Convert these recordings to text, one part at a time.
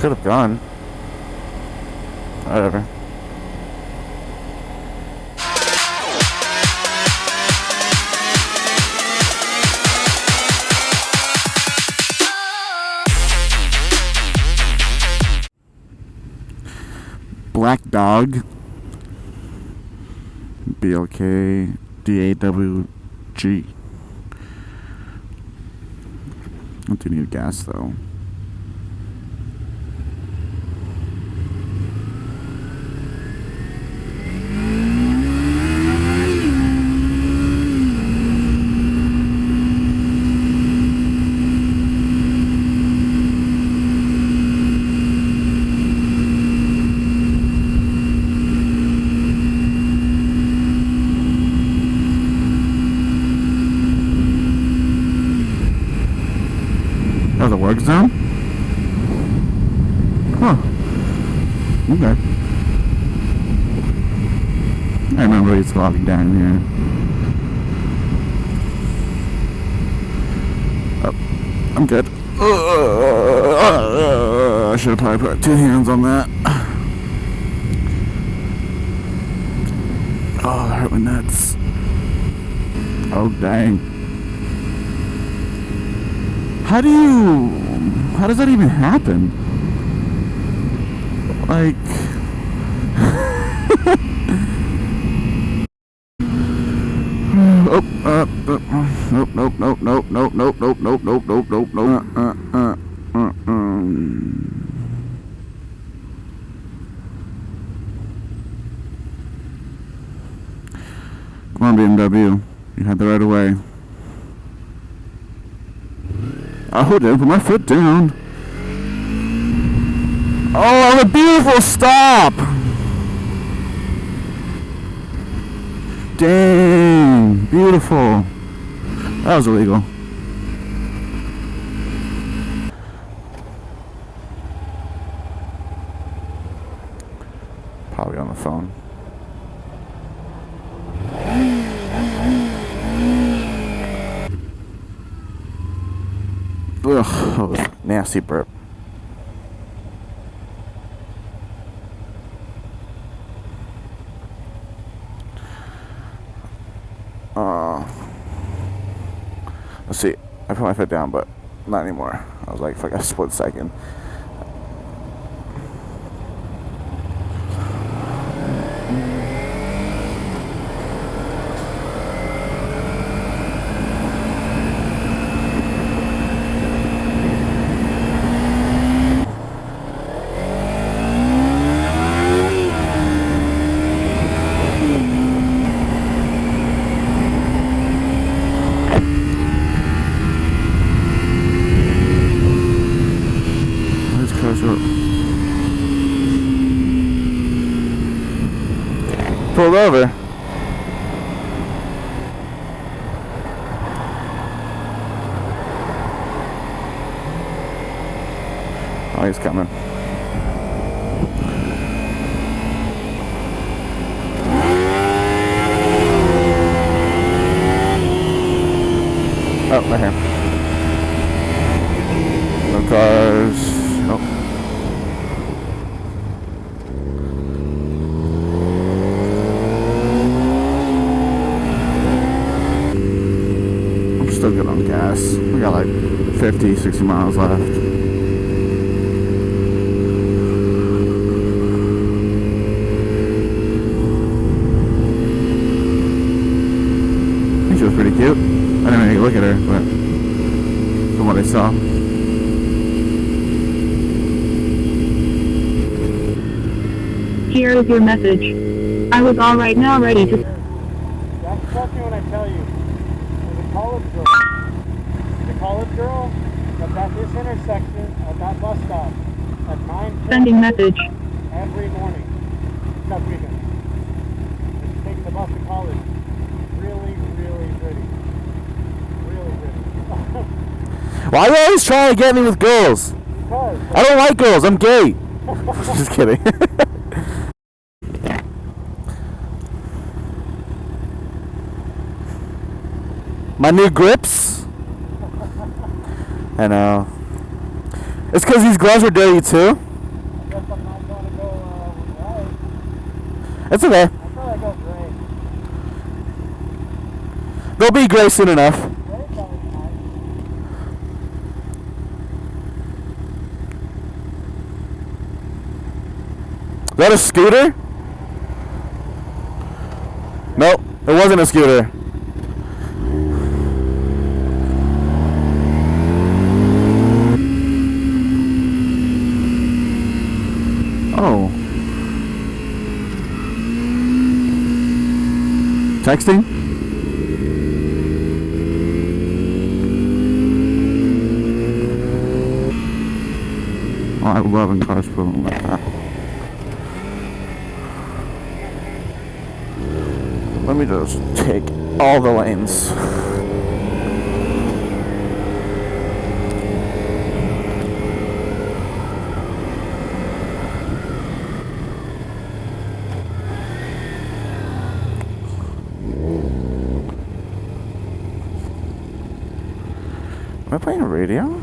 Could have gone. Whatever. Black Dog. BLK DAWG. I do need gas though. Oh, the work zone? Huh. Okay. I remember he's walking down here. Oh, I'm good. I should have probably put 2 hands on that. Oh, that hurt my nuts. Oh, dang. How does that even happen? Like, nope. Come on, BMW, you had the right of way. Oh, didn't put my foot down. Oh, a beautiful stop! Dang, beautiful. That was illegal. Probably on the phone. Ugh, that was a nasty burp. Let's see. I put my foot down, but not anymore. I was like, for like a split second. Pulled over. Oh, he's coming. Oh, right here. No cars. Nope. I'm still good on gas. We got like 50, 60 miles left. I think she was pretty cute. I didn't even look at her, but from what I saw. Here is your message. I was all right now, ready to... That's trust me when I tell you. There's a college girl that's at this intersection at that bus stop at 9:10 Sending message. every morning. Except weekends. And she's taking the bus to college. Really, really pretty. Really pretty. Why are you always trying to get me with girls? Because I don't like girls. I'm gay. Just kidding. My new grips. I know. It's because these gloves are dirty too. It's okay. I thought I'd go gray. They'll be gray soon enough. Gray color's nice. Is that a scooter? Nope, it wasn't a scooter. Oh. Texting? Oh, I love when cars put them like that. Let me just take all the lanes. Am I playing a radio?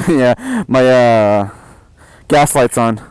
Yeah, my gas light's on.